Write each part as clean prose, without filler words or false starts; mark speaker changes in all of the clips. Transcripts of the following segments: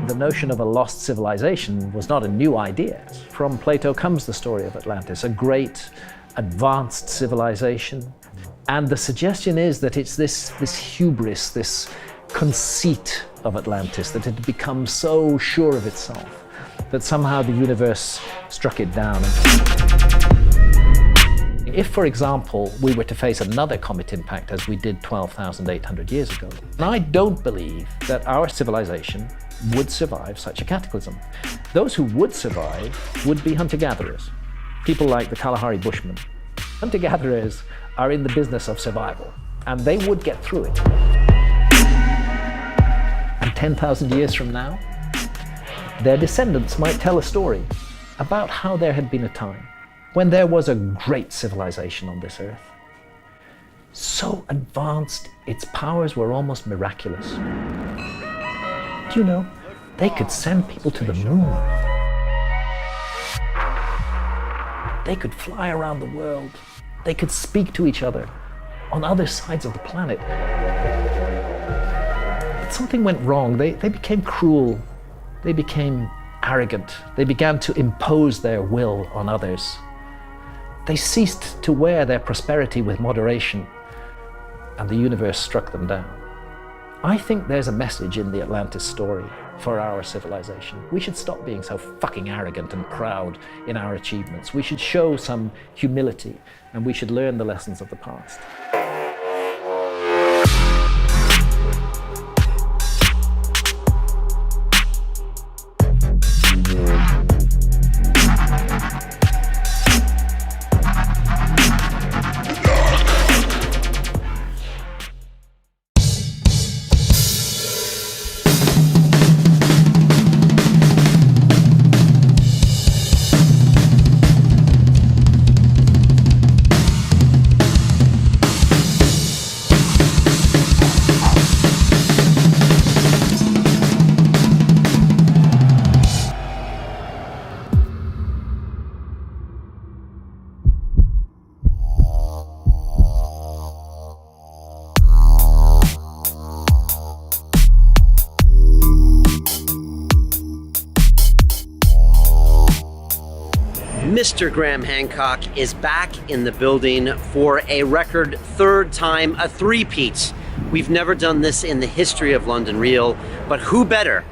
Speaker 1: The notion of a lost civilization was not a new idea. From Plato comes the story of Atlantis, a great advanced civilization. And the suggestion is that it's this hubris, this conceit of Atlantis, that it had become so sure of itself that somehow the universe struck it down. If, for example, we were to face another comet impact as we did 12,800 years ago, I don't believe that our civilization would survive such a cataclysm. Those who would survive would be hunter-gatherers, people like the Kalahari Bushmen. Hunter-gatherers are in the business of survival, and they would get through it. And 10,000 years from now, their descendants might tell a story about how there had been a time when there was a great civilization on this earth. So advanced, its powers were almost miraculous. Do you know, they could send people to the moon. They could fly around the world. They could speak to each other on other sides of the planet. But something went wrong. They became cruel. They became arrogant. They began to impose their will on others. They ceased to wear their prosperity with moderation, and the universe struck them down. I think there's a message in the Atlantis story for our civilization. We should stop being so fucking arrogant and proud in our achievements. We should show some humility, and we should learn the lessons of the past.
Speaker 2: Mr. Graham Hancock is back in the building for a record third time, a three-peat. We've never done this in the history of London Real, but who better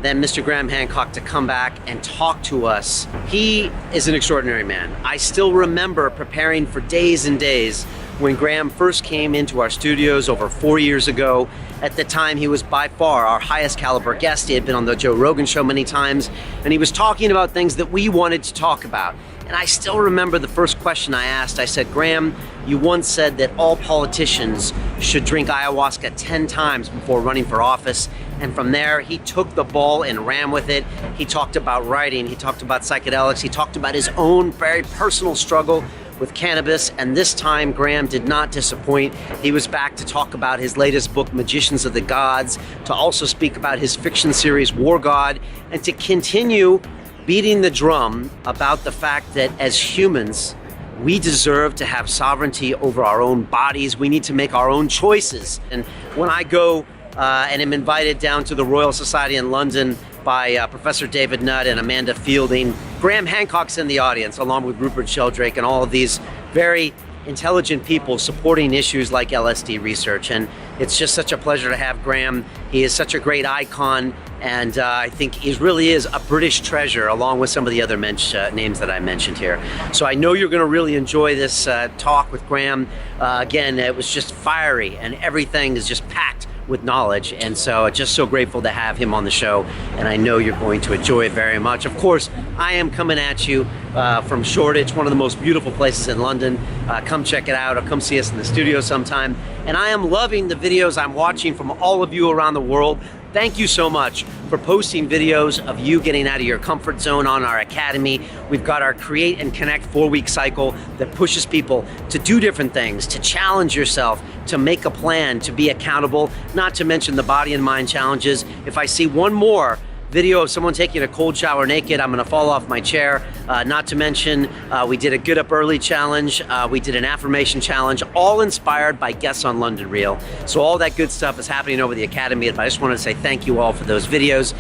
Speaker 2: than Mr. Graham Hancock to come back and talk to us? He is an extraordinary man. I still remember preparing for days and days when Graham first came into our studios over 4 years ago. At the time, he was by far our highest caliber guest. He had been on the Joe Rogan show many times, and he was talking about things that we wanted to talk about. And I still remember the first question I asked. I said, Graham, you once said that all politicians should drink ayahuasca 10 times before running for office. And from there, he took the ball and ran with it. He talked about writing, he talked about psychedelics, he talked about his own very personal struggle with cannabis, and this time Graham did not disappoint. He was back to talk about his latest book, Magicians of the Gods, to also speak about his fiction series, War God, and to continue beating the drum about the fact that as humans, we deserve to have sovereignty over our own bodies. We need to make our own choices. And when I go and am invited down to the Royal Society in London by Professor David Nutt and Amanda Fielding, Graham Hancock's in the audience, along with Rupert Sheldrake and all of these very intelligent people supporting issues like LSD research. And it's just such a pleasure to have Graham. He is such a great icon, and I think he really is a British treasure, along with some of the other names that I mentioned here. So I know you're going to really enjoy this talk with Graham. Again, it was just fiery, and everything is just packed with knowledge, and so just so grateful to have him on the show, and I know you're going to enjoy it very much. Of course, I am coming at you from Shoreditch, one of the most beautiful places in London. Come check it out, or come see us in the studio sometime. And I am loving the videos I'm watching from all of you around the world. Thank you so much for posting videos of you getting out of your comfort zone on our academy. We've got our Create and Connect 4-week cycle that pushes people to do different things, to challenge yourself, to make a plan, to be accountable, not to mention the body and mind challenges. If I see one more video of someone taking a cold shower naked. I'm gonna fall off my chair. Not to mention, we did a Get Up Early challenge. We did an affirmation challenge, all inspired by guests on London Real. So all that good stuff is happening over the Academy. But I just wanted to say thank you all for those videos.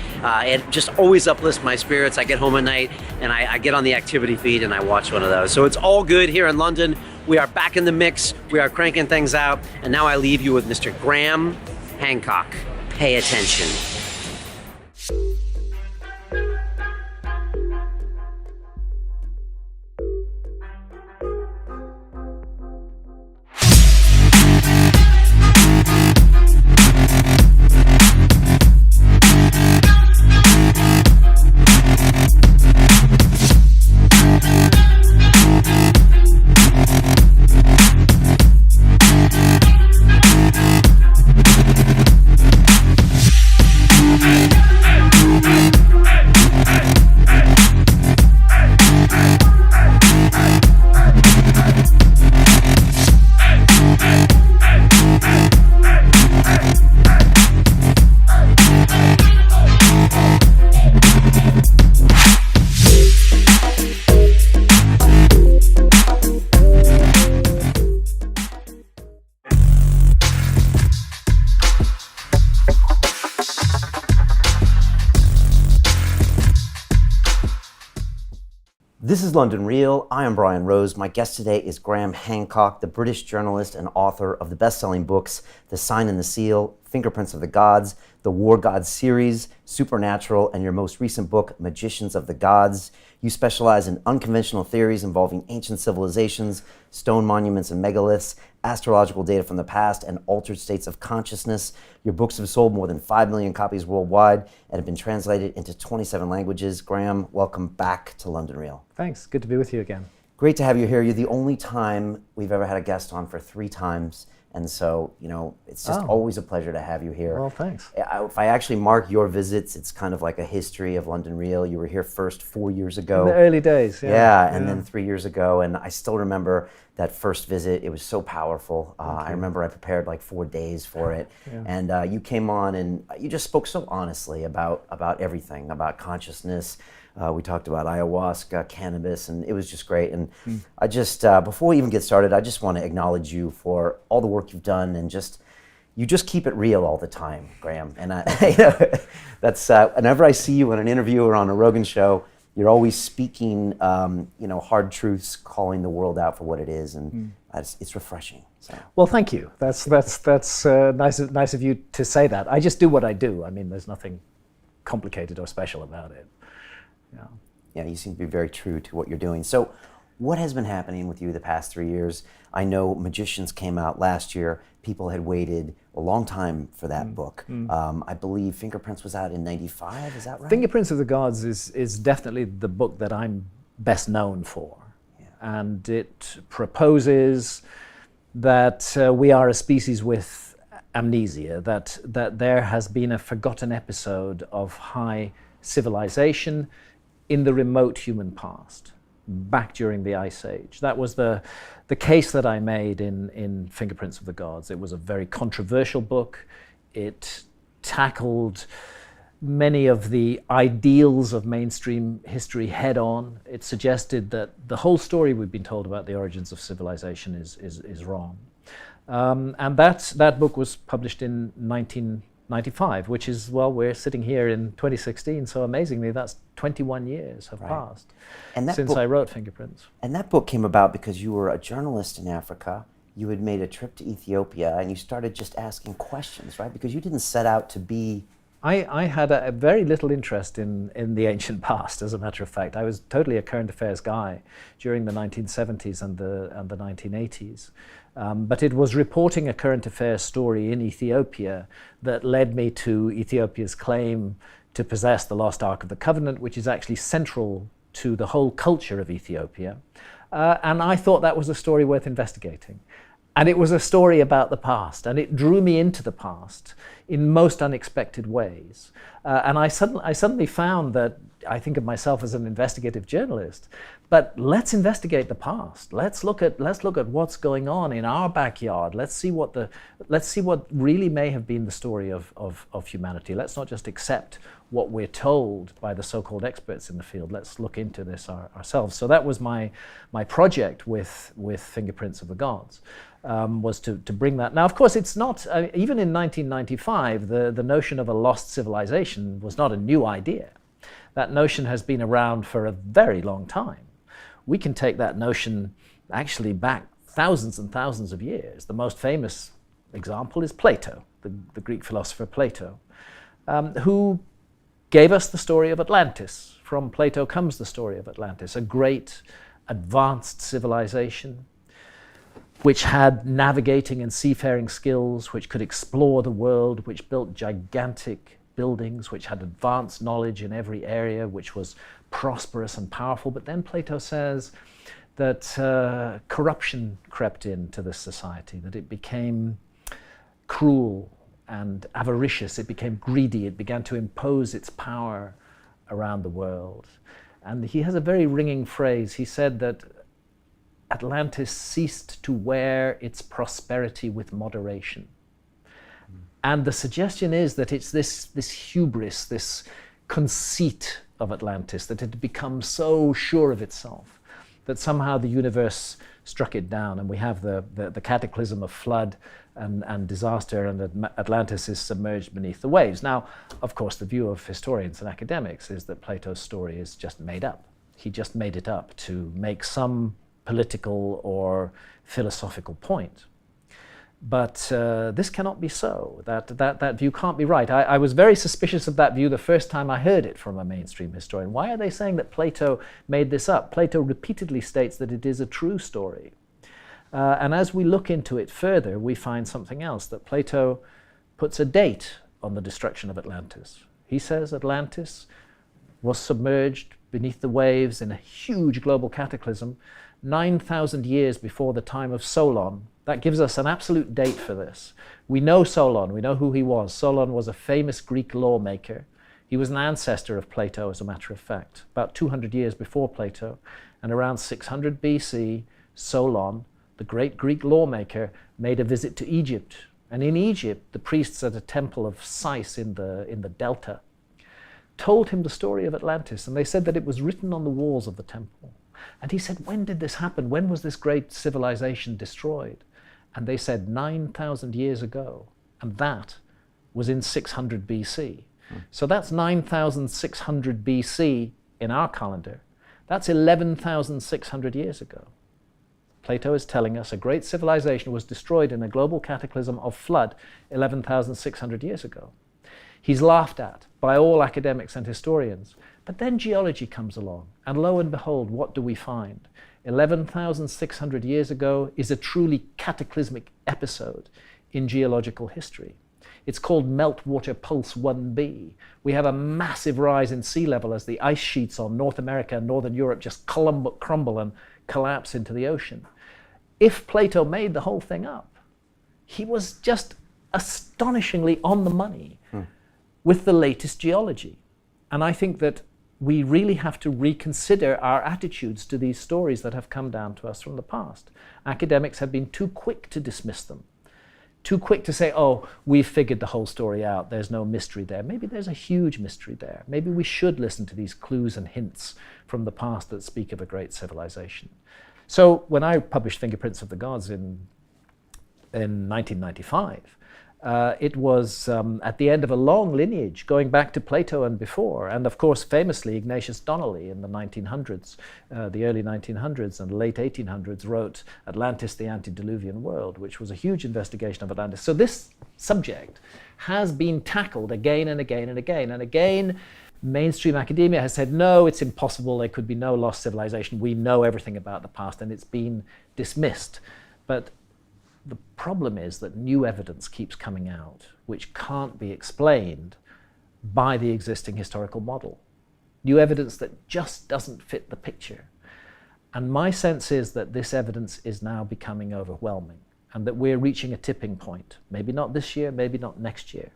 Speaker 2: It just always uplifts my spirits. I get home at night and I get on the activity feed and I watch one of those. So it's all good here in London. We are back in the mix. We are cranking things out. And now I leave you with Mr. Graham Hancock. Pay attention. This is London Real. I am Brian Rose. My guest today is Graham Hancock, the British journalist and author of the best-selling books, The Sign and the Seal, Fingerprints of the Gods, the War Gods series, Supernatural, and your most recent book, Magicians of the Gods. You specialize in unconventional theories involving ancient civilizations, stone monuments and megaliths, astrological data from the past, and altered states of consciousness. Your books have sold more than 5 million copies worldwide and have been translated into 27 languages. Graham, welcome back to London Real.
Speaker 1: Thanks. Good to be with you again.
Speaker 2: Great to have you here. You're the only time we've ever had a guest on for 3 times. And so, you know, it's just always a pleasure to have you here.
Speaker 1: Well, thanks.
Speaker 2: If I actually mark your visits, it's kind of like a history of London Real. You were here first 4 years ago.
Speaker 1: In the early days,
Speaker 2: Yeah, and then 3 years ago. And I still remember that first visit. It was so powerful. I remember I prepared like 4 days for it. And you came on and you just spoke so honestly about everything, about consciousness. We talked about ayahuasca, cannabis, and it was just great. And I just, before we even get started, I just want to acknowledge you for all the work you've done and you just keep it real all the time, Graham. And that's, whenever I see you in an interview or on a Rogan show, you're always speaking, hard truths, calling the world out for what it is, and it's refreshing. So.
Speaker 1: Well, thank you. That's nice of you to say that. I just do what I do. I mean, there's nothing complicated or special about it.
Speaker 2: Yeah, you seem to be very true to what you're doing. So what has been happening with you the past 3 years? I know Magicians came out last year. People had waited a long time for that book. I believe Fingerprints was out in '95, is that right?
Speaker 1: Fingerprints of the Gods is definitely the book that I'm best known for. Yeah. And it proposes that we are a species with amnesia, that there has been a forgotten episode of high civilization in the remote human past, back during the Ice Age. That was the case that I made in Fingerprints of the Gods. It was a very controversial book. It tackled many of the ideals of mainstream history head on. It suggested that the whole story we've been told about the origins of civilization is wrong. And that book was published in 1995, which is, well, we're sitting here in 2016, so amazingly that's 21 years have passed since I wrote Fingerprints.
Speaker 2: And that book came about because you were a journalist in Africa. You had made a trip to Ethiopia and you started just asking questions, right? Because you didn't set out to be...
Speaker 1: I had a very little interest in the ancient past, as a matter of fact. I was totally a current affairs guy during the 1970s and the 1980s. But it was reporting a current affairs story in Ethiopia that led me to Ethiopia's claim to possess the lost Ark of the Covenant, which is actually central to the whole culture of Ethiopia. And I thought that was a story worth investigating. And it was a story about the past, and it drew me into the past in most unexpected ways. And I suddenly found that I think of myself as an investigative journalist, but let's investigate the past. Let's look at what's going on in our backyard. Let's see what really may have been the story of humanity. Let's not just accept what we're told by the so-called experts in the field. Let's look into this ourselves. So that was my project with Fingerprints of the Gods. Was to bring that. Now, of course, it's not, even in 1995, the notion of a lost civilization was not a new idea. That notion has been around for a very long time. We can take that notion actually back thousands and thousands of years. The most famous example is Plato, the Greek philosopher Plato, who gave us the story of Atlantis. From Plato comes the story of Atlantis, a great advanced civilization which had navigating and seafaring skills, which could explore the world, which built gigantic buildings, which had advanced knowledge in every area, which was prosperous and powerful. But then Plato says that corruption crept into this society, that it became cruel and avaricious, it became greedy, it began to impose its power around the world. And he has a very ringing phrase. He said that Atlantis ceased to wear its prosperity with moderation. And the suggestion is that it's this hubris, this conceit of Atlantis, that it had become so sure of itself that somehow the universe struck it down, and we have the cataclysm of flood and disaster, and Atlantis is submerged beneath the waves. Now, of course, the view of historians and academics is that Plato's story is just made up. He just made it up to make some political or philosophical point. But this cannot be so. That view can't be right. I was very suspicious of that view the first time I heard it from a mainstream historian. Why are they saying that Plato made this up? Plato repeatedly states that it is a true story. And as we look into it further, we find something else, that Plato puts a date on the destruction of Atlantis. He says Atlantis was submerged beneath the waves in a huge global cataclysm 9,000 years before the time of Solon. That gives us an absolute date for this. We know Solon, we know who he was. Solon was a famous Greek lawmaker. He was an ancestor of Plato, as a matter of fact, about 200 years before Plato. And around 600 BC, Solon, the great Greek lawmaker, made a visit to Egypt. And in Egypt, the priests at a temple of Sais in the delta told him the story of Atlantis, and they said that it was written on the walls of the temple. And he said, when did this happen? When was this great civilization destroyed? And they said 9,000 years ago. And that was in 600 BC. So that's 9,600 BC in our calendar. That's 11,600 years ago. Plato is telling us a great civilization was destroyed in a global cataclysm of flood 11,600 years ago. He's laughed at by all academics and historians. But then geology comes along, and lo and behold, what do we find? 11,600 years ago is a truly cataclysmic episode in geological history. It's called Meltwater Pulse 1b. We have a massive rise in sea level as the ice sheets on North America and Northern Europe just crumble and collapse into the ocean. If Plato made the whole thing up, he was just astonishingly on the money with the latest geology. And I think that we really have to reconsider our attitudes to these stories that have come down to us from the past. Academics have been too quick to dismiss them, too quick to say, oh, we've figured the whole story out, there's no mystery there. Maybe there's a huge mystery there. Maybe we should listen to these clues and hints from the past that speak of a great civilization. So when I published Fingerprints of the Gods in 1995, it was at the end of a long lineage going back to Plato and before, and of course famously Ignatius Donnelly in the 1900s, the early 1900s and late 1800s wrote Atlantis, the Antediluvian World, which was a huge investigation of Atlantis. So this subject has been tackled again and again and again and again. Mainstream academia has said, no, it's impossible, there could be no lost civilization, we know everything about the past, and it's been dismissed. But the problem is that new evidence keeps coming out, which can't be explained by the existing historical model. New evidence that just doesn't fit the picture. And my sense is that this evidence is now becoming overwhelming, and that we're reaching a tipping point. Maybe not this year, maybe not next year.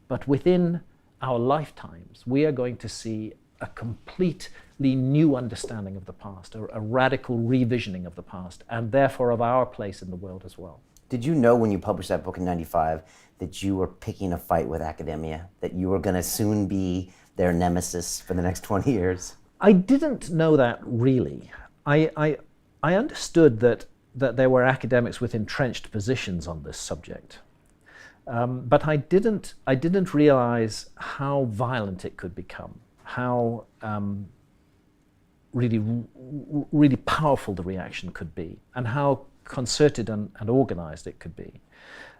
Speaker 1: But within our lifetimes, we are going to see a completely new understanding of the past, a radical revisioning of the past, and therefore of our place in the world as well.
Speaker 3: Did you know when you published that book in '95 that you were picking a fight with academia, that you were going to soon be their nemesis for the next 20 years?
Speaker 1: I didn't know that really. I understood that there were academics with entrenched positions on this subject, but I didn't realize how violent it could become, how really powerful the reaction could be, and how concerted and organized it could be.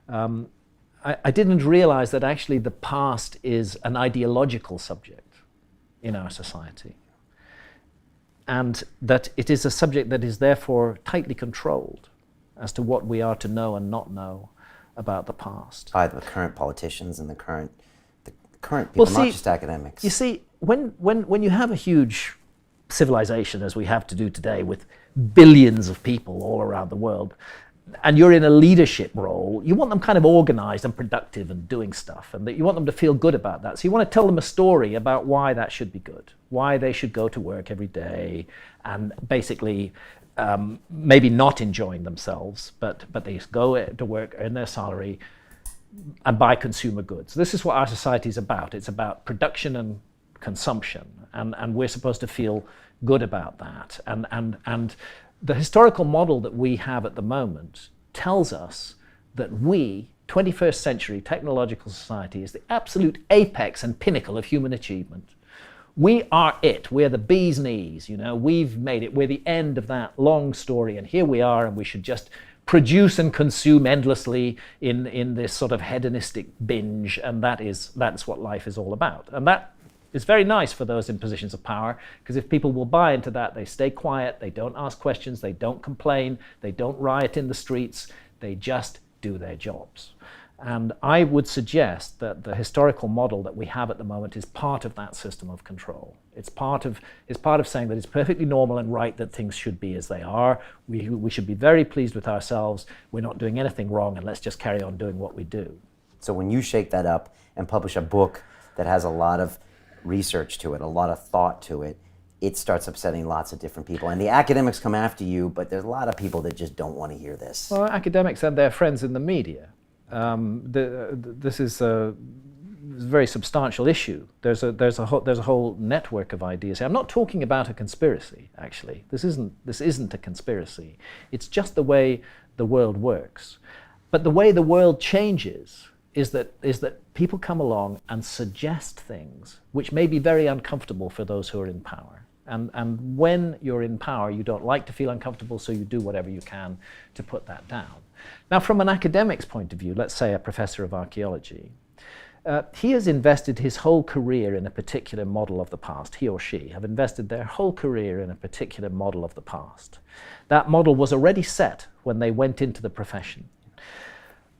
Speaker 1: I didn't realize that actually the past is an ideological subject in our society, and that it is a subject that is therefore tightly controlled as to what we are to know and not know about the past.
Speaker 3: By the current politicians and the current people, not just academics.
Speaker 1: You see, when you have a huge civilization, as we have to do today, with billions of people all around the world, and you're in a leadership role, you want them kind of organized and productive and doing stuff, and that you want them to feel good about that. So you want to tell them a story about why that should be good, why they should go to work every day, and basically maybe not enjoying themselves, but they go to work, earn their salary, and buy consumer goods. This is what our society is about. It's about production and consumption, and we're supposed to feel good about that. And the historical model that we have at the moment tells us that we, 21st century technological society, is the absolute apex and pinnacle of human achievement. We are it. We're the bee's knees, you know. We've made it. We're the end of that long story, and here we are, and we should just produce and consume endlessly in this sort of hedonistic binge, and that's what life is all about. And that is very nice for those in positions of power, because if people will buy into that, they stay quiet, they don't ask questions, they don't complain, they don't riot in the streets, they just do their jobs. And I would suggest that the historical model that we have at the moment is part of that system of control. It's part of saying that it's perfectly normal and right that things should be as they are. We should be very pleased with ourselves. We're not doing anything wrong, and let's just carry on doing what we do.
Speaker 3: So when you shake that up and publish a book that has a lot of research to it, a lot of thought to it, it starts upsetting lots of different people. And the academics come after you, but there's a lot of people that just don't want to hear this.
Speaker 1: Well, academics and their friends in the media. This is a very substantial issue. There's a whole network of ideas. I'm not talking about a conspiracy, actually. This isn't a conspiracy. It's just the way the world works. But the way the world changes is that people come along and suggest things which may be very uncomfortable for those who are in power. And when you're in power, you don't like to feel uncomfortable, so you do whatever you can to put that down. Now, from an academic's point of view, let's say a professor of archaeology, he has invested his whole career in a particular model of the past. He or she have invested their whole career in a particular model of the past. That model was already set when they went into the profession.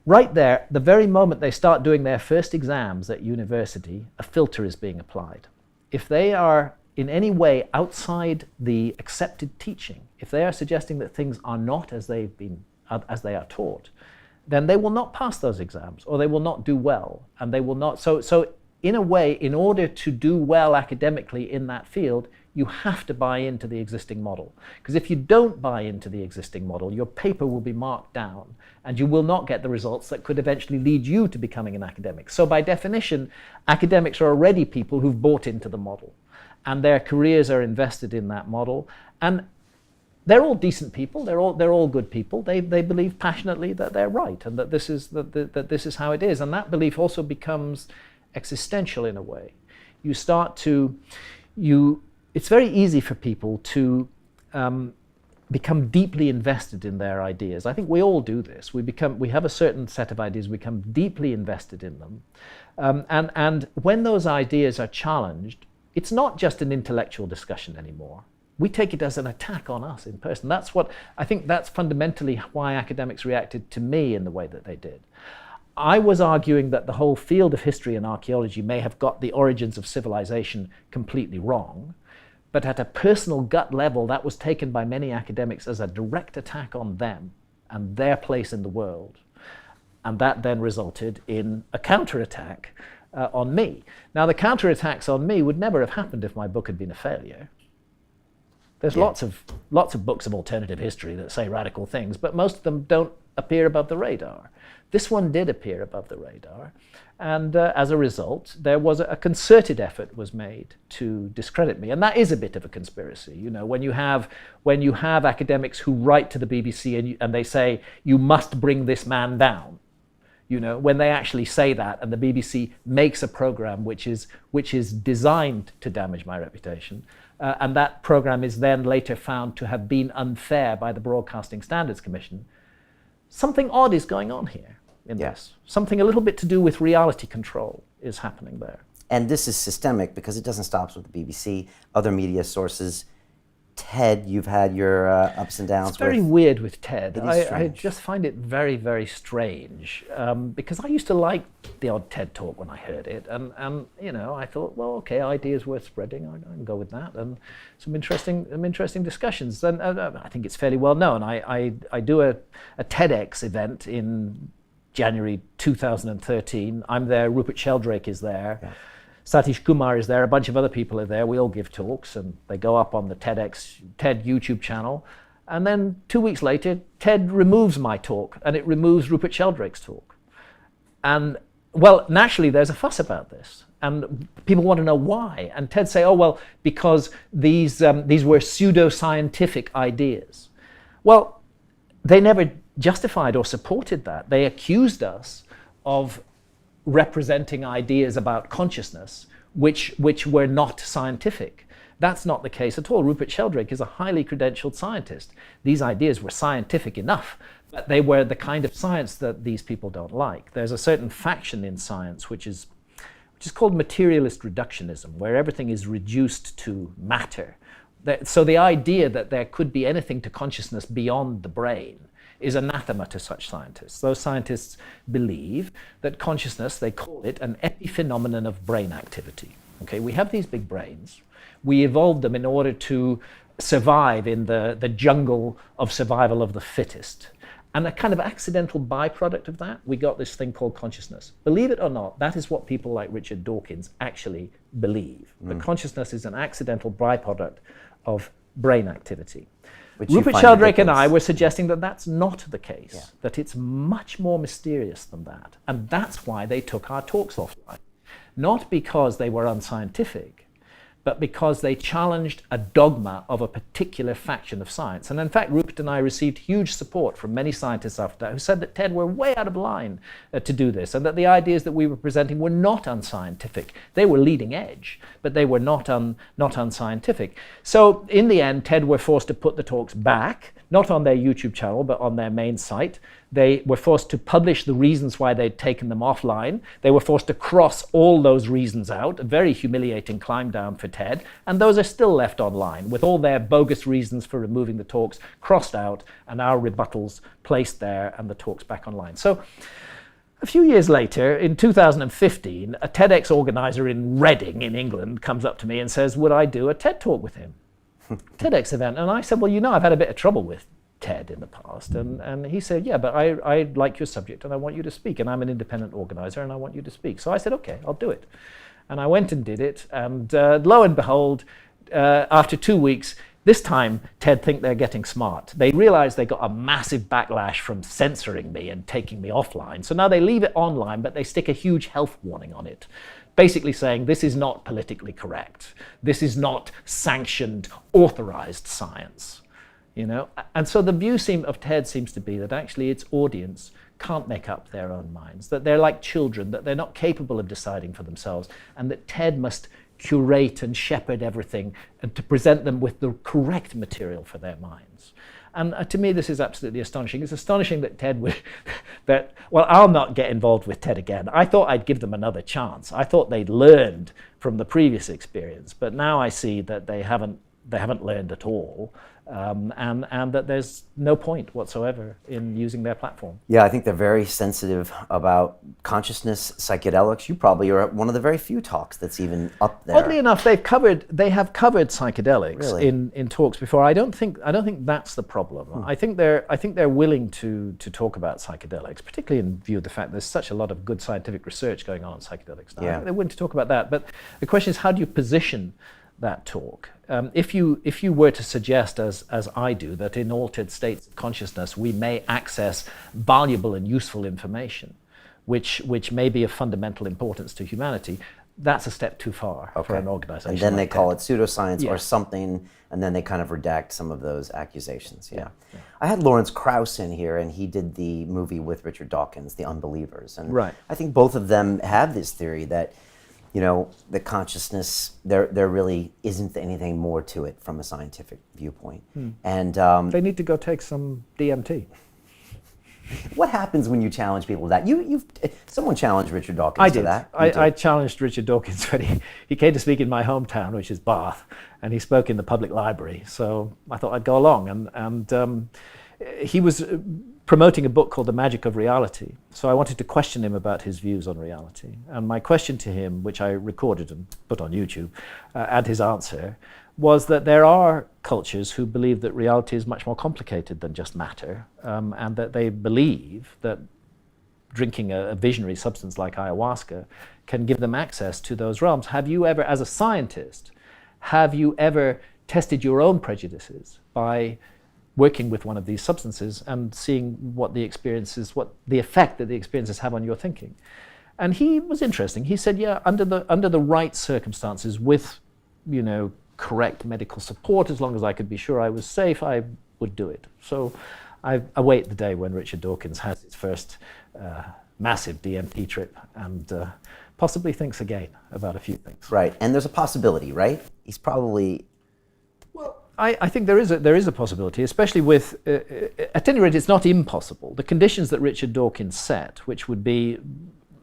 Speaker 1: Right there, the very moment they start doing their first exams at university, a filter is being applied. If they are in any way outside the accepted teaching, if they are suggesting that things are not as they are taught, then they will not pass those exams, or they will not do well, and they will not. So in a way, in order to do well academically in that field, you have to buy into the existing model. Because if you don't buy into the existing model, your paper will be marked down, and you will not get the results that could eventually lead you to becoming an academic. So by definition, academics are already people who've bought into the model, and their careers are invested in that model. And they're all decent people. They're all good people. They believe passionately that they're right, and that this is how it is. And that belief also becomes existential in a way. It's very easy for people to become deeply invested in their ideas. I think we all do this. We have a certain set of ideas. We become deeply invested in them, and when those ideas are challenged, it's not just an intellectual discussion anymore. We take it as an attack on us in person. I think that's fundamentally why academics reacted to me in the way that they did. I was arguing that the whole field of history and archaeology may have got the origins of civilization completely wrong, but at a personal gut level, that was taken by many academics as a direct attack on them and their place in the world. And that then resulted in a counterattack on me. Now, the counterattacks on me would never have happened if my book had been a failure. There's lots of books of alternative history that say radical things, but most of them don't appear above the radar. This one did appear above the radar, and as a result, there was a concerted effort was made to discredit me, and that is a bit of a conspiracy. You know, when you have academics who write to the BBC and they say you must bring this man down. You know, when they actually say that, and the BBC makes a program which is designed to damage my reputation, and that program is then later found to have been unfair by the Broadcasting Standards Commission, something odd is going on here in this. Something a little bit to do with reality control is happening there.
Speaker 3: And this is systemic because it doesn't stop with the BBC, other media sources. TED, you've had your ups and downs.
Speaker 1: It's very weird with TED. I
Speaker 3: strange.
Speaker 1: just find it very, very strange because I used to like the odd TED talk when I heard it, and you know, I thought, well, okay, ideas worth spreading. I can go with that, and some interesting discussions. And I think it's fairly well known. I do a TEDx event in January 2013. I'm there. Rupert Sheldrake is there. Yeah. Satish Kumar is there, a bunch of other people are there. We all give talks and they go up on the TED YouTube channel. And then 2 weeks later, TED removes my talk and it removes Rupert Sheldrake's talk. And well, naturally there's a fuss about this and people want to know why. And TED say, oh, well, because these were pseudo-scientific ideas. Well, they never justified or supported that. They accused us of representing ideas about consciousness which were not scientific. That's not the case at all. Rupert Sheldrake is a highly credentialed scientist. These ideas were scientific enough, but they were the kind of science that these people don't like. There's a certain faction in science which is called materialist reductionism, where everything is reduced to matter. So the idea that there could be anything to consciousness beyond the brain is anathema to such scientists. Those scientists believe that consciousness, they call it an epiphenomenon of brain activity. Okay, we have these big brains. We evolved them in order to survive in the jungle of survival of the fittest. And a kind of accidental byproduct of that, we got this thing called consciousness. Believe it or not, that is what people like Richard Dawkins actually believe. That consciousness is an accidental byproduct of brain activity. Rupert Sheldrake and I were suggesting that that's not the case, that it's much more mysterious than that. And that's why they took our talks offline. Not because they were unscientific, but because they challenged a dogma of a particular faction of science. And in fact, Rupert and I received huge support from many scientists after that who said that TED were way out of line to do this, and that the ideas that we were presenting were not unscientific. They were leading edge, but they were not unscientific. So in the end, TED were forced to put the talks back, not on their YouTube channel, but on their main site. They were forced to publish the reasons why they'd taken them offline. They were forced to cross all those reasons out, a very humiliating climb down for TED, and those are still left online with all their bogus reasons for removing the talks crossed out and our rebuttals placed there and the talks back online. So a few years later, in 2015, a TEDx organizer in Reading in England comes up to me and says, would I do a TED talk with him? TEDx event. And I said, well, you know, I've had a bit of trouble with TED in the past. And he said, yeah, but I like your subject and I want you to speak. And I'm an independent organizer and I want you to speak. So I said, okay, I'll do it. And I went and did it. And lo and behold, after 2 weeks, this time TED think they're getting smart. They realize they got a massive backlash from censoring me and taking me offline. So now they leave it online, but they stick a huge health warning on it, basically saying this is not politically correct. This is not sanctioned, authorized science. You know? And so the view of TED seems to be that actually its audience can't make up their own minds, that they're like children, that they're not capable of deciding for themselves, and that TED must curate and shepherd everything and to present them with the correct material for their minds. And to me, this is absolutely astonishing. It's astonishing that TED would, well, I'll not get involved with TED again. I thought I'd give them another chance. I thought they'd learned from the previous experience, but now I see that they haven't learned at all. and that there's no point whatsoever in using their platform.
Speaker 3: Yeah, I think they're very sensitive about consciousness, psychedelics. You probably are at one of the very few talks that's even up there.
Speaker 1: Oddly enough, they have covered psychedelics
Speaker 3: Really?
Speaker 1: in talks before. I don't think that's the problem. I think they're willing to talk about psychedelics, particularly in view of the fact there's such a lot of good scientific research going on psychedelics now.
Speaker 3: Yeah.
Speaker 1: They're willing to talk about that. But the question is, how do you position that talk? If you were to suggest, as I do, that in altered states of consciousness we may access valuable and useful information, which may be of fundamental importance to humanity, that's a step too far for an organization.
Speaker 3: And then they
Speaker 1: like
Speaker 3: call
Speaker 1: that.
Speaker 3: it pseudoscience
Speaker 1: Yeah.
Speaker 3: or something, and then they kind of redact some of those accusations. Yeah. I had Lawrence Krauss in here, and he did the movie with Richard Dawkins, The Unbelievers. And
Speaker 1: Right.
Speaker 3: I think both of them have this theory that, you know, the consciousness, there really isn't anything more to it from a scientific viewpoint. And
Speaker 1: They need to go take some DMT.
Speaker 3: what happens when you challenge people to that? Someone challenged Richard Dawkins
Speaker 1: I
Speaker 3: to
Speaker 1: did.
Speaker 3: that. You
Speaker 1: I challenged Richard Dawkins when he came to speak in my hometown, which is Bath, and he spoke in the public library. So I thought I'd go along, and he was promoting a book called The Magic of Reality. So I wanted to question him about his views on reality. And my question to him, which I recorded and put on YouTube, and his answer, was that there are cultures who believe that reality is much more complicated than just matter, and that they believe that drinking a visionary substance like ayahuasca can give them access to those realms. Have you ever, as a scientist, tested your own prejudices by working with one of these substances and seeing what the effect that the experiences have on your thinking? And he was interesting. He said, yeah, under the right circumstances, with, you know, correct medical support, as long as I could be sure I was safe, I would do it. So I await the day when Richard Dawkins has his first massive DMT trip and possibly thinks again about a few things.
Speaker 3: Right, and there's a possibility, right? He's probably...
Speaker 1: I think there is a possibility, especially with, at any rate, it's not impossible. The conditions that Richard Dawkins set, which would be,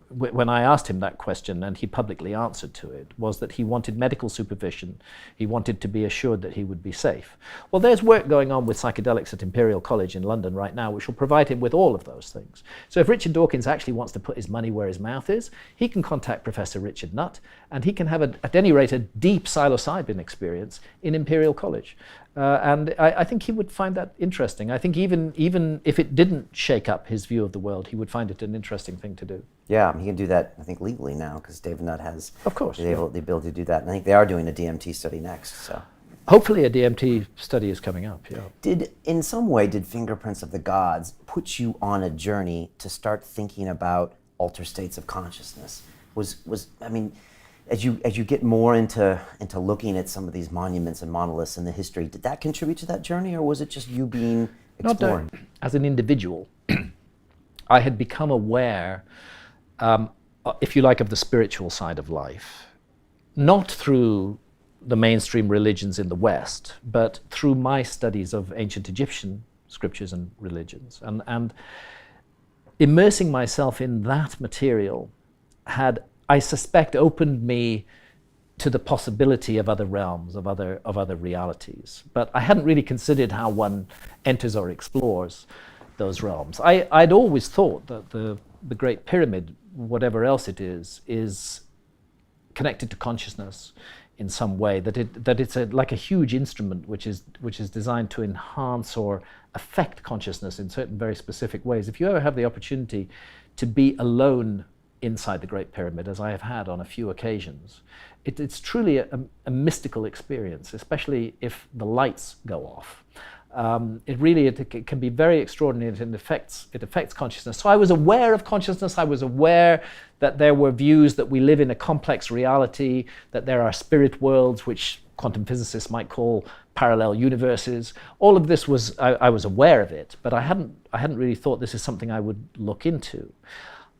Speaker 1: when I asked him that question and he publicly answered to it, was that he wanted medical supervision. He wanted to be assured that he would be safe. Well, there's work going on with psychedelics at Imperial College in London right now, which will provide him with all of those things. So if Richard Dawkins actually wants to put his money where his mouth is, he can contact Professor Richard Nutt, and he can have, at any rate, a deep psilocybin experience in Imperial College. And I think he would find that interesting. I think even if it didn't shake up his view of the world, he would find it an interesting thing to do.
Speaker 3: Yeah, he can do that, I think, legally now, because David Nutt has
Speaker 1: Of course,
Speaker 3: the ability to do that. And I think they are doing a DMT study next. So,
Speaker 1: Hopefully a DMT study is coming up, yeah.
Speaker 3: in some way, did Fingerprints of the Gods put you on a journey to start thinking about altered states of consciousness? I mean, as you get more into looking at some of these monuments and monoliths in the history, did that contribute to that journey, or was it just you being exploring?
Speaker 1: Not as an individual. I had become aware, if you like, of the spiritual side of life, not through the mainstream religions in the West, but through my studies of ancient Egyptian scriptures and religions. And immersing myself in that material had, I suspect, opened me to the possibility of other realms, of other realities. But I hadn't really considered how one enters or explores those realms. I'd always thought that the Great Pyramid, whatever else it is connected to consciousness in some way, that it's like a huge instrument which is designed to enhance or affect consciousness in certain very specific ways. If you ever have the opportunity to be alone inside the Great Pyramid, as I have had on a few occasions, it's truly a mystical experience, especially if the lights go off. It can be very extraordinary, and it affects consciousness. So I was aware of consciousness. I was aware that there were views that we live in a complex reality, that there are spirit worlds, which quantum physicists might call parallel universes. All of this I was aware of it, but I hadn't really thought this is something I would look into.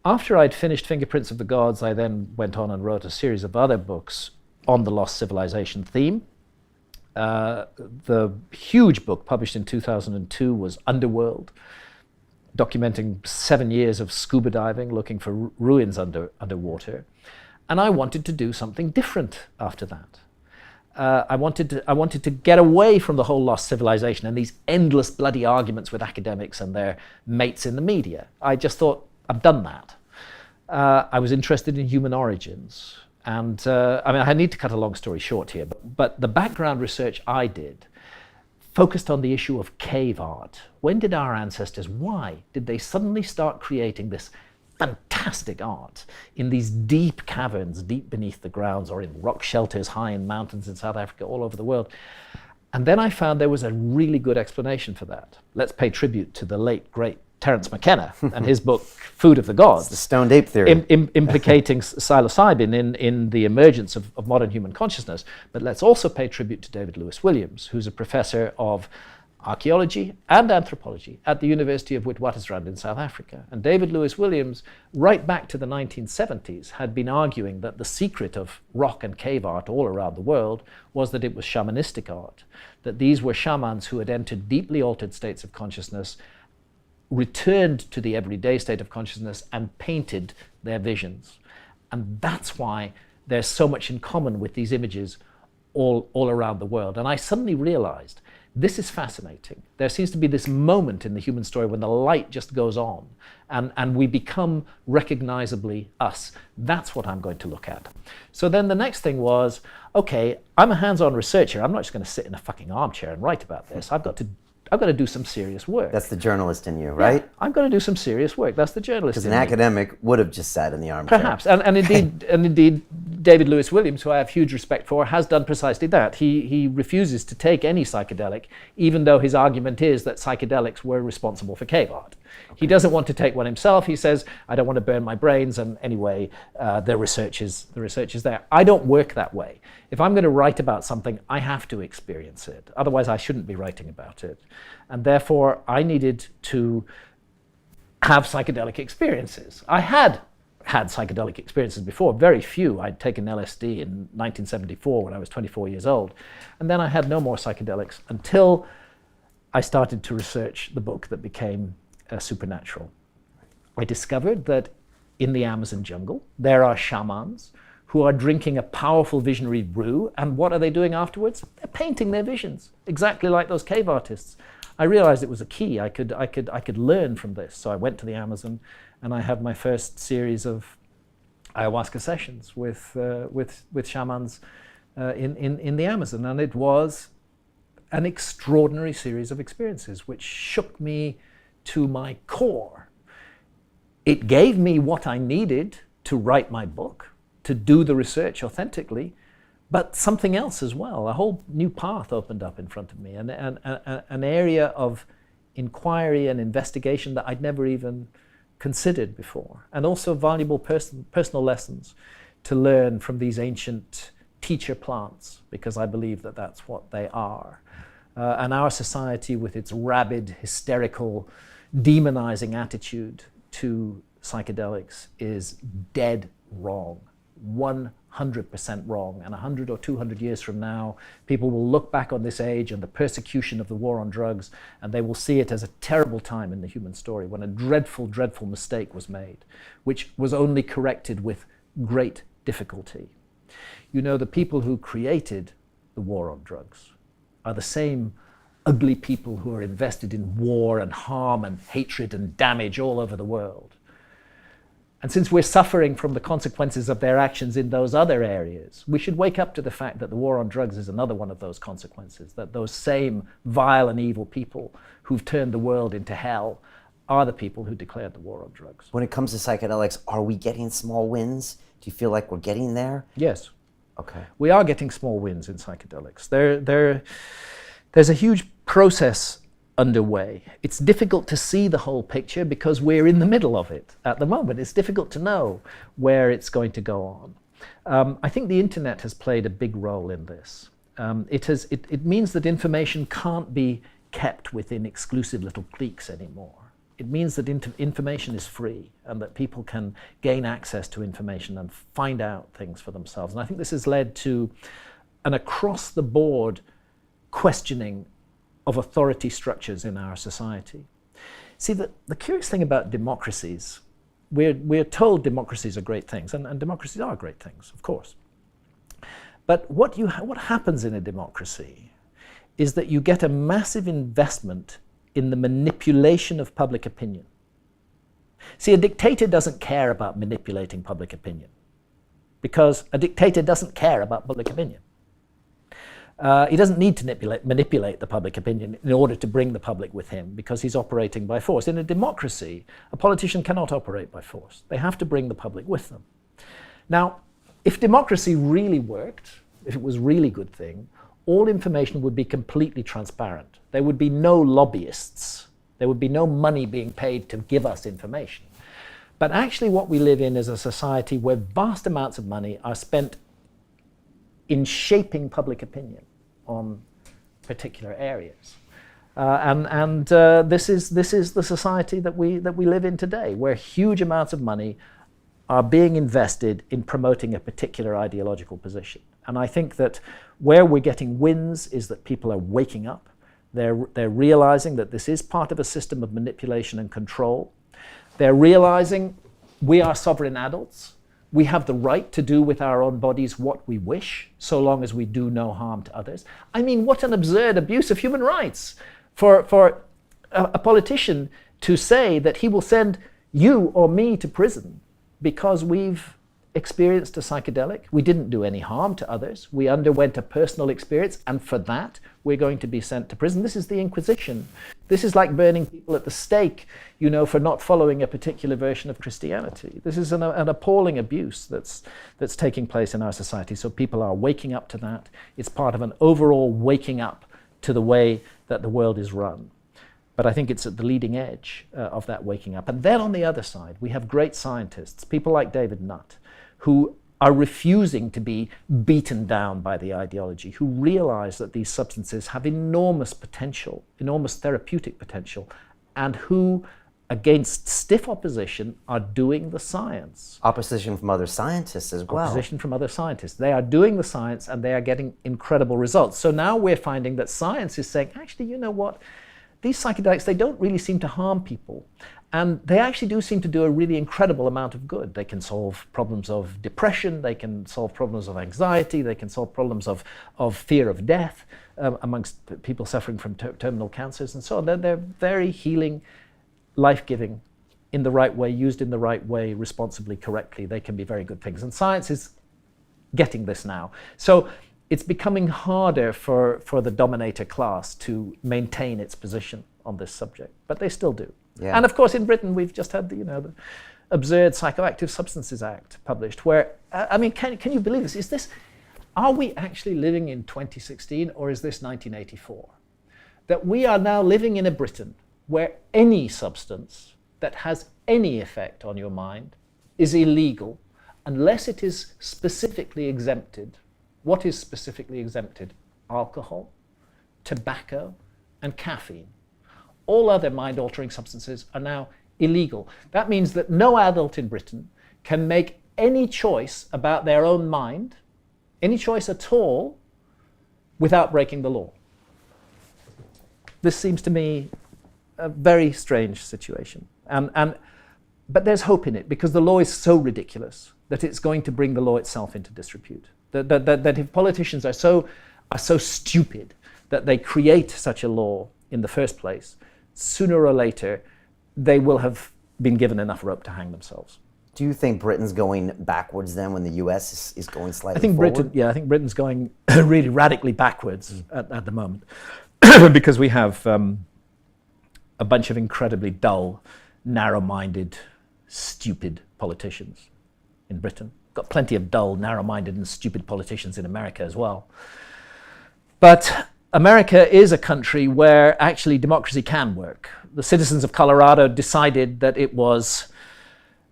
Speaker 1: After I'd finished Fingerprints of the Gods, I then went on and wrote a series of other books on the lost civilization theme. The huge book published in 2002 was Underworld, documenting 7 years of scuba diving, looking for ruins underwater. And I wanted to do something different after that. I wanted to get away from the whole lost civilization and these endless bloody arguments with academics and their mates in the media. I just thought, I've done that. I was interested in human origins. And I need to cut a long story short here, but the background research I did focused on the issue of cave art. When did our ancestors, why did they suddenly start creating this fantastic art in these deep caverns, deep beneath the grounds, or in rock shelters high in mountains in South Africa, all over the world? And then I found there was a really good explanation for that. Let's pay tribute to the late, great Terence McKenna and his book, Food of the Gods.
Speaker 3: It's the stoned ape theory.
Speaker 1: Implicating psilocybin in the emergence of modern human consciousness. But let's also pay tribute to David Lewis Williams, who's a professor of archaeology and anthropology at the University of Witwatersrand in South Africa. And David Lewis Williams, right back to the 1970s, had been arguing that the secret of rock and cave art all around the world was that it was shamanistic art, that these were shamans who had entered deeply altered states of consciousness, returned to the everyday state of consciousness, and painted their visions. And that's why there's so much in common with these images all around the world. And I suddenly realized, this is fascinating. There seems to be this moment in the human story when the light just goes on and we become recognizably us. That's what I'm going to look at. So then the next thing was, okay, I'm a hands-on researcher. I'm not just going to sit in a fucking armchair and write about this. I've got to do some serious work.
Speaker 3: That's the journalist in you, right?
Speaker 1: Yeah, I'm going to do some serious work. That's the journalist in me.
Speaker 3: Because an academic would have just sat in the armchair.
Speaker 1: Perhaps. And indeed, David Lewis Williams, who I have huge respect for, has done precisely that. He refuses to take any psychedelic, even though his argument is that psychedelics were responsible for cave art. Okay. He doesn't want to take one himself. He says, I don't want to burn my brains, and anyway, the research is there. I don't work that way. If I'm going to write about something, I have to experience it. Otherwise, I shouldn't be writing about it. And therefore, I needed to have psychedelic experiences. I had psychedelic experiences before, very few. I'd taken LSD in 1974 when I was 24 years old. And then I had no more psychedelics until I started to research the book that became Supernatural. I discovered that in the Amazon jungle, there are shamans who are drinking a powerful visionary brew, and what are they doing afterwards? They're painting their visions, exactly like those cave artists. I realized it was a key. I could learn from this. So I went to the Amazon, and I had my first series of ayahuasca sessions with shamans in the Amazon, and it was an extraordinary series of experiences which shook me to my core. It gave me what I needed to write my book, to do the research authentically, but something else as well. A whole new path opened up in front of me, an area of inquiry and investigation that I'd never even considered before, and also valuable personal lessons to learn from these ancient teacher plants, because I believe that that's what they are. And our society, with its rabid, hysterical, demonizing attitude to psychedelics, is dead wrong. 100% wrong. And 100 or 200 years from now, people will look back on this age and the persecution of the war on drugs, and they will see it as a terrible time in the human story when a dreadful, dreadful mistake was made, which was only corrected with great difficulty. You know, the people who created the war on drugs are the same ugly people who are invested in war and harm and hatred and damage all over the world. And since we're suffering from the consequences of their actions in those other areas, we should wake up to the fact that the war on drugs is another one of those consequences, that those same vile and evil people who've turned the world into hell are the people who declared the war on drugs.
Speaker 3: When it comes to psychedelics, are we getting small wins? Do you feel like we're getting there?
Speaker 1: Yes.
Speaker 3: Okay.
Speaker 1: We are getting small wins in psychedelics. There's a huge process underway. It's difficult to see the whole picture because we're in the middle of it at the moment. It's difficult to know where it's going to go on. I think the internet has played a big role in this. It means that information can't be kept within exclusive little cliques anymore. It means that information is free and that people can gain access to information and find out things for themselves. And I think this has led to an across-the-board questioning of authority structures in our society. See, the curious thing about democracies, we're told democracies are great things, and democracies are great things, of course. But what happens in a democracy is that you get a massive investment in the manipulation of public opinion. See, a dictator doesn't care about manipulating public opinion, because a dictator doesn't care about public opinion. He doesn't need to manipulate the public opinion in order to bring the public with him, because he's operating by force. In a democracy, a politician cannot operate by force. They have to bring the public with them. Now, if democracy really worked, if it was a really good thing, all information would be completely transparent. There would be no lobbyists. There would be no money being paid to give us information. But actually what we live in is a society where vast amounts of money are spent in shaping public opinion on particular areas. This is the society that we live in today, where huge amounts of money are being invested in promoting a particular ideological position. And I think that where we're getting wins is that people are waking up. They're realizing that this is part of a system of manipulation and control. They're realizing we are sovereign adults. We have the right to do with our own bodies what we wish, so long as we do no harm to others. I mean, what an absurd abuse of human rights for a politician to say that he will send you or me to prison because we've experienced a psychedelic. We didn't do any harm to others. We underwent a personal experience, and for that, we're going to be sent to prison. This is the Inquisition. This is like burning people at the stake, you know, for not following a particular version of Christianity. This is an appalling abuse that's taking place in our society. So people are waking up to that. It's part of an overall waking up to the way that the world is run. But I think it's at the leading edge of that waking up. And then on the other side, we have great scientists, people like David Nutt, who are refusing to be beaten down by the ideology, who realize that these substances have enormous potential, enormous therapeutic potential, and who, against stiff opposition, are doing the science.
Speaker 3: Opposition from other scientists as well.
Speaker 1: Opposition from other scientists. They are doing the science and they are getting incredible results. So now we're finding that science is saying, actually, you know what? These psychedelics, they don't really seem to harm people. And they actually do seem to do a really incredible amount of good. They can solve problems of depression, they can solve problems of anxiety, they can solve problems of fear of death amongst people suffering from terminal cancers and so on. They're very healing, life-giving, in the right way, used in the right way, responsibly, correctly. They can be very good things. And science is getting this now. So it's becoming harder for the dominator class to maintain its position on this subject, but they still do.
Speaker 3: Yeah.
Speaker 1: And of course, in Britain, we've just had the absurd Psychoactive Substances Act published, where I mean, can you believe this? Are we actually living in 2016, or is this 1984? That we are now living in a Britain where any substance that has any effect on your mind is illegal unless it is specifically exempted. What is specifically exempted? Alcohol, tobacco, and caffeine. All other mind-altering substances are now illegal. That means that no adult in Britain can make any choice about their own mind, any choice at all, without breaking the law. This seems to me a very strange situation. But there's hope in it, because the law is so ridiculous that it's going to bring the law itself into disrepute. That if politicians are so stupid that they create such a law in the first place, sooner or later they will have been given enough rope to hang themselves.
Speaker 3: Do you think Britain's going backwards then when the US is going slightly forward?
Speaker 1: I think Britain's going really radically backwards at the moment because we have a bunch of incredibly dull, narrow-minded, stupid politicians in Britain. Got plenty of dull, narrow-minded and stupid politicians in America as well. But America is a country where actually democracy can work. The citizens of Colorado decided that it was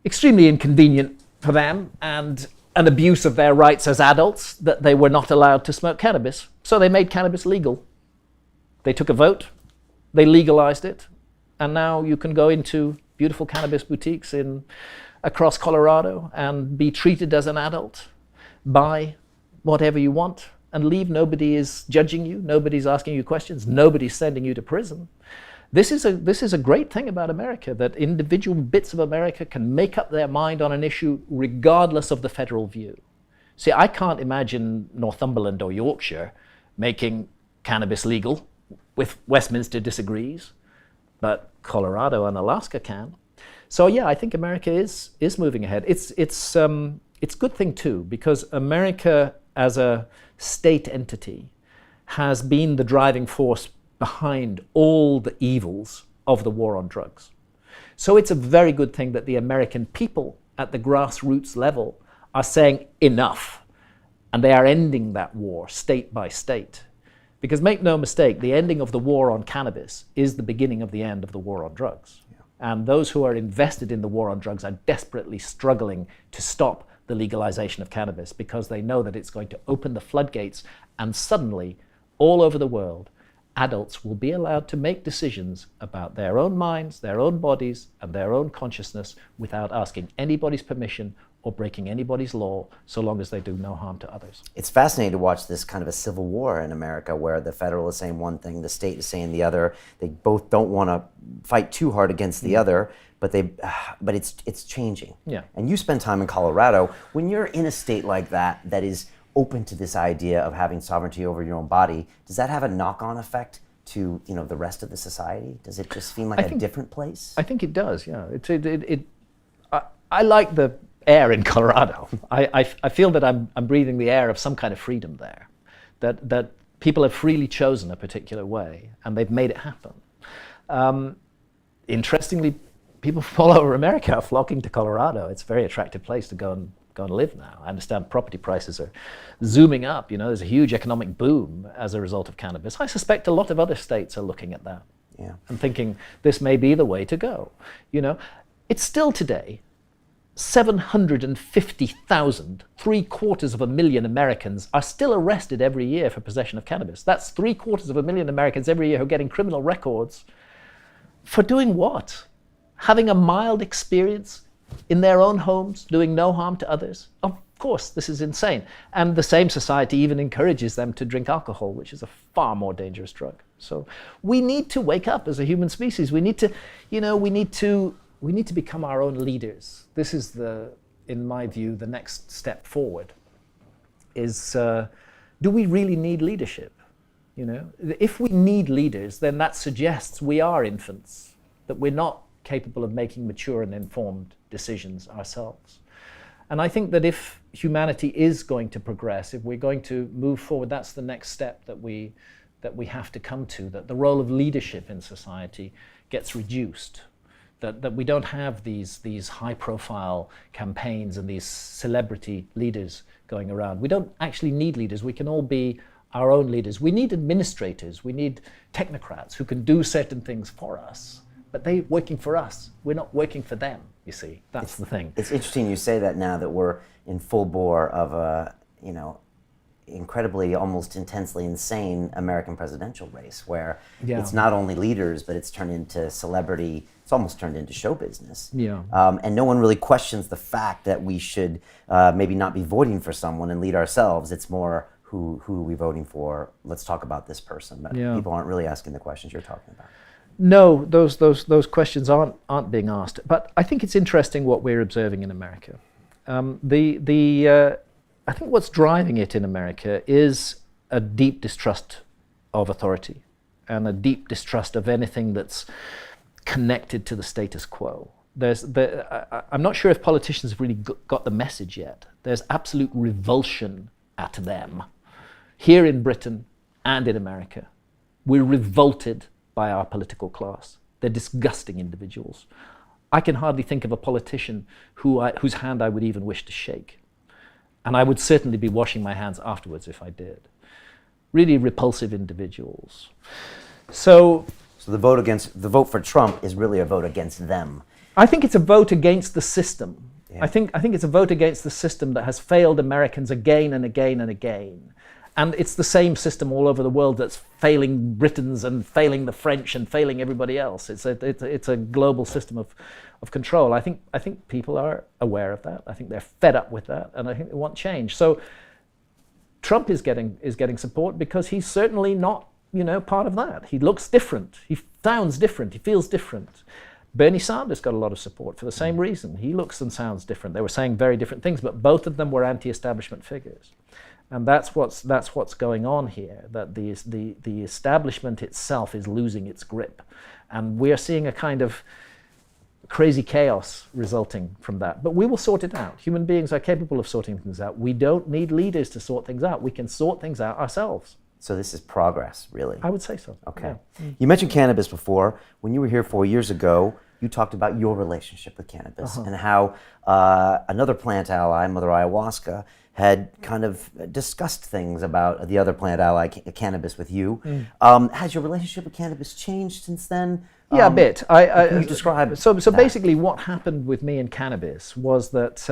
Speaker 1: extremely inconvenient for them and an abuse of their rights as adults that they were not allowed to smoke cannabis. So they made cannabis legal. They took a vote, they legalized it, and now you can go into beautiful cannabis boutiques across Colorado and be treated as an adult, buy whatever you want, and leave. Nobody is judging you. Nobody's asking you questions. Nobody's sending you to prison. This is a great thing about America, that individual bits of America can make up their mind on an issue regardless of the federal view. See, I can't imagine Northumberland or Yorkshire making cannabis legal. With Westminster disagrees, but Colorado and Alaska can. So yeah, I think America is moving ahead. It's a good thing too, because America as a state entity has been the driving force behind all the evils of the war on drugs. So it's a very good thing that the American people at the grassroots level are saying enough, and they are ending that war state by state. Because make no mistake, the ending of the war on cannabis is the beginning of the end of the war on drugs. Yeah. And those who are invested in the war on drugs are desperately struggling to stop the legalization of cannabis because they know that it's going to open the floodgates, and suddenly, all over the world, adults will be allowed to make decisions about their own minds, their own bodies, and their own consciousness without asking anybody's permission or breaking anybody's law, so long as they do no harm to others.
Speaker 3: It's fascinating to watch this kind of a civil war in America where the federal is saying one thing, the state is saying the other. They both don't want to fight too hard against the other, but it's changing.
Speaker 1: Yeah.
Speaker 3: And you spend time in Colorado. When you're in a state like that is open to this idea of having sovereignty over your own body, does that have a knock-on effect to the rest of the society? Does it just seem like a different place?
Speaker 1: I think it does, yeah. I like the air in Colorado. I feel that I'm breathing the air of some kind of freedom there, that people have freely chosen a particular way and they've made it happen. Interestingly, people from all over America are flocking to Colorado. It's a very attractive place to go and live now. I understand property prices are zooming up. There's a huge economic boom as a result of cannabis. I suspect a lot of other states are looking at that and thinking this may be the way to go. It's still today 750,000, 750,000 Americans are still arrested every year for possession of cannabis. That's 750,000 Americans every year who are getting criminal records for doing what? Having a mild experience in their own homes, doing no harm to others. Of course, this is insane. And the same society even encourages them to drink alcohol, which is a far more dangerous drug. So we need to wake up as a human species. We need to become our own leaders. This is in my view, the next step forward is, do we really need leadership? If we need leaders, then that suggests we are infants, that we're not capable of making mature and informed decisions ourselves. And I think that if humanity is going to progress, if we're going to move forward, that's the next step that we have to come to, that the role of leadership in society gets reduced. That we don't have these high-profile campaigns and these celebrity leaders going around. We don't actually need leaders. We can all be our own leaders. We need administrators. We need technocrats who can do certain things for us, but they're working for us. We're not working for them, you see. That's the thing.
Speaker 3: It's interesting you say that now that we're in full bore of a, incredibly, almost intensely insane American presidential race where it's not only leaders, but it's turned into celebrity. It's almost turned into show business.
Speaker 1: Yeah.
Speaker 3: And no one really questions the fact that we should maybe not be voting for someone and lead ourselves. It's more who are we voting for? Let's talk about this person. But people aren't really asking the questions you're talking about.
Speaker 1: No, those questions aren't being asked. But I think it's interesting what we're observing in America. I think what's driving it in America is a deep distrust of authority and a deep distrust of anything that's connected to the status quo. I'm not sure if politicians have really got the message yet. There's absolute revulsion at them here in Britain and in America. We're revolted by our political class. They're disgusting individuals. I can hardly think of a politician whose hand I would even wish to shake. And I would certainly be washing my hands afterwards if I did. Really repulsive individuals. So
Speaker 3: the vote for Trump is really a vote against them.
Speaker 1: I think it's a vote against the system.
Speaker 3: Yeah.
Speaker 1: I think it's a vote against the system that has failed Americans again and again and again. And it's the same system all over the world that's failing Britons and failing the French and failing everybody else. It's a global system of control. I think people are aware of that. I think they're fed up with that, and I think they want change. So Trump is getting support because he's certainly not part of that. He looks different. He sounds different. He feels different. Bernie Sanders got a lot of support for the same reason. He looks and sounds different. They were saying very different things, but both of them were anti-establishment figures. And that's what's going on here, that the establishment itself is losing its grip. And we are seeing a kind of crazy chaos resulting from that. But we will sort it out. Human beings are capable of sorting things out. We don't need leaders to sort things out. We can sort things out ourselves.
Speaker 3: So this is progress, really.
Speaker 1: I would say so.
Speaker 3: Okay.
Speaker 1: Yeah.
Speaker 3: You mentioned cannabis before. When you were here 4 years ago, you talked about your relationship with cannabis and how another plant ally, Mother Ayahuasca, had kind of discussed things about the other plant ally, cannabis, with you. Has your relationship with cannabis changed since then?
Speaker 1: Yeah, a bit.
Speaker 3: Can you describe
Speaker 1: So
Speaker 3: that?
Speaker 1: basically what happened with me and cannabis was that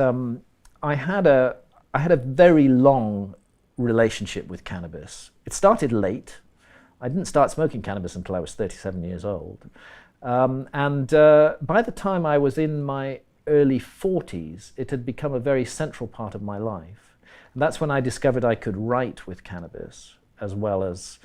Speaker 1: I had a very long relationship with cannabis. It started late. I didn't start smoking cannabis until I was 37 years old. And by the time I was in my early 40s, it had become a very central part of my life. And that's when I discovered I could write with cannabis as well as,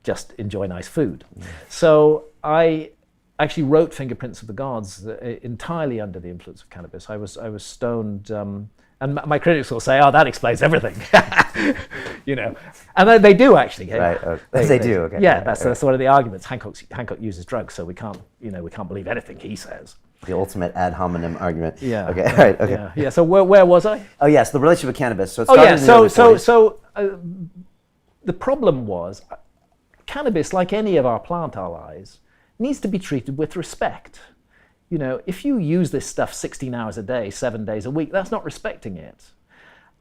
Speaker 1: just enjoy nice food. So I actually wrote Fingerprints of the Gods entirely under the influence of cannabis. I was stoned, and my critics will say, "Oh, that explains everything," and they do actually.
Speaker 3: Right, they do. Okay.
Speaker 1: Yeah, that's one of the arguments. Hancock uses drugs, so we can't believe anything he says.
Speaker 3: The ultimate ad hominem argument.
Speaker 1: Yeah.
Speaker 3: Okay. All right. Okay.
Speaker 1: Yeah. So where was I?
Speaker 3: Oh yes, the relationship with cannabis. So it started in the early 40s.
Speaker 1: The problem was, cannabis, like any of our plant allies, needs to be treated with respect. If you use this stuff 16 hours a day, 7 days a week, that's not respecting it.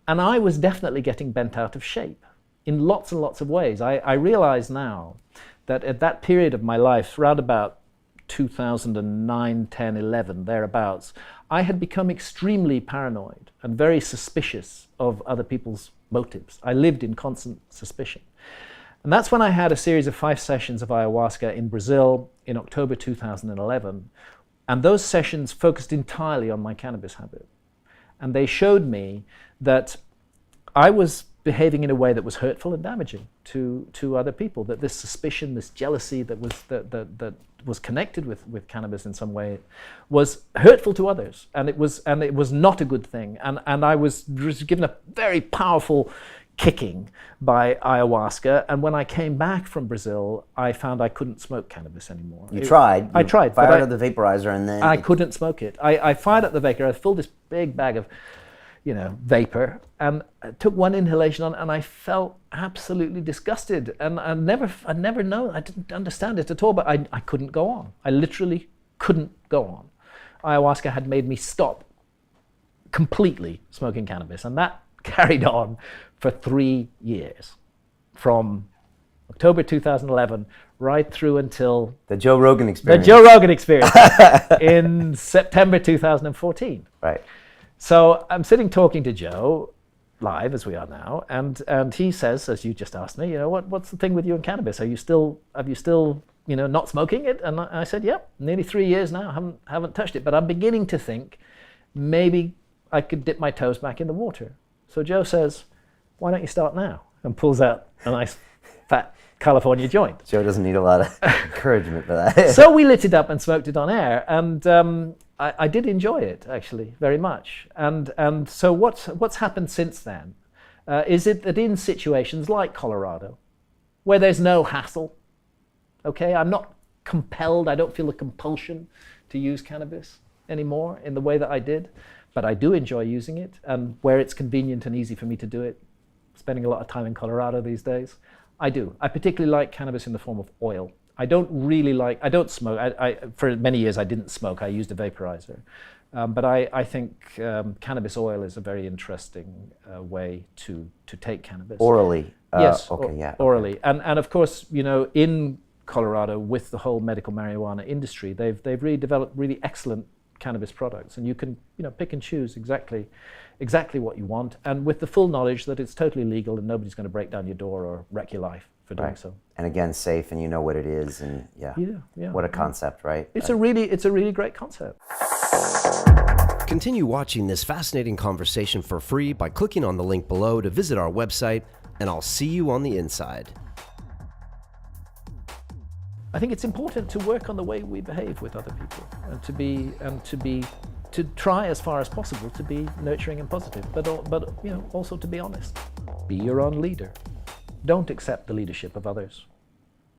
Speaker 1: And I was definitely getting bent out of shape in lots and lots of ways. I realize now that at that period of my life, around about 2009, 10, 11, thereabouts, I had become extremely paranoid and very suspicious of other people's motives. I lived in constant suspicion. And that's when I had a series of 5 sessions of ayahuasca in Brazil in October 2011. And those sessions focused entirely on my cannabis habit. And they showed me that I was behaving in a way that was hurtful and damaging to other people, that this suspicion, this jealousy that was connected with cannabis in some way was hurtful to others. And it was not a good thing. And I was given a very powerful kicking by ayahuasca, and when I came back from Brazil, I found I couldn't smoke cannabis anymore.
Speaker 3: You tried.
Speaker 1: I tried.
Speaker 3: Fired up the vaporizer, and then
Speaker 1: I couldn't smoke it. I fired up the vapor. I filled this big bag of, vapor, and I took one inhalation on, and I felt absolutely disgusted. And I'd never known. I didn't understand it at all. But I couldn't go on. I literally couldn't go on. Ayahuasca had made me stop completely smoking cannabis, and that carried on for 3 years, from October 2011 right through until
Speaker 3: the Joe Rogan Experience.
Speaker 1: The Joe Rogan Experience in September 2014.
Speaker 3: Right.
Speaker 1: So I'm sitting talking to Joe live, as we are now, and he says, as you just asked me, what's the thing with you and cannabis? Have you still not smoking it? And I said, yeah, nearly 3 years now. Haven't touched it, but I'm beginning to think maybe I could dip my toes back in the water. So Joe says, why don't you start now? And pulls out a nice fat California joint.
Speaker 3: Joe doesn't need a lot of encouragement for that.
Speaker 1: So we lit it up and smoked it on air, and I did enjoy it, actually, very much. And so what's happened since then is it that in situations like Colorado, where there's no hassle, okay, I'm not compelled, I don't feel a compulsion to use cannabis anymore in the way that I did, but I do enjoy using it, and where it's convenient and easy for me to do it, spending a lot of time in Colorado these days, I do. I particularly like cannabis in the form of oil. I don't smoke. For many years I didn't smoke. I used a vaporizer. But I think cannabis oil is a very interesting way to take cannabis.
Speaker 3: Orally.
Speaker 1: Yes,
Speaker 3: okay, yeah.
Speaker 1: Orally. And of course, in Colorado, with the whole medical marijuana industry, they've really developed really excellent cannabis products, and you can pick and choose exactly what you want, and with the full knowledge that it's totally legal and nobody's going to break down your door or wreck your life for doing so.
Speaker 3: And again, safe, and you know what it is, and yeah. What a concept, right?
Speaker 1: It's a really great concept.
Speaker 4: Continue watching this fascinating conversation for free by clicking on the link below to visit our website, and I'll see you on the inside.
Speaker 1: I think it's important to work on the way we behave with other people, and to try as far as possible to be nurturing and positive, but also to be honest. Be your own leader. Don't accept the leadership of others.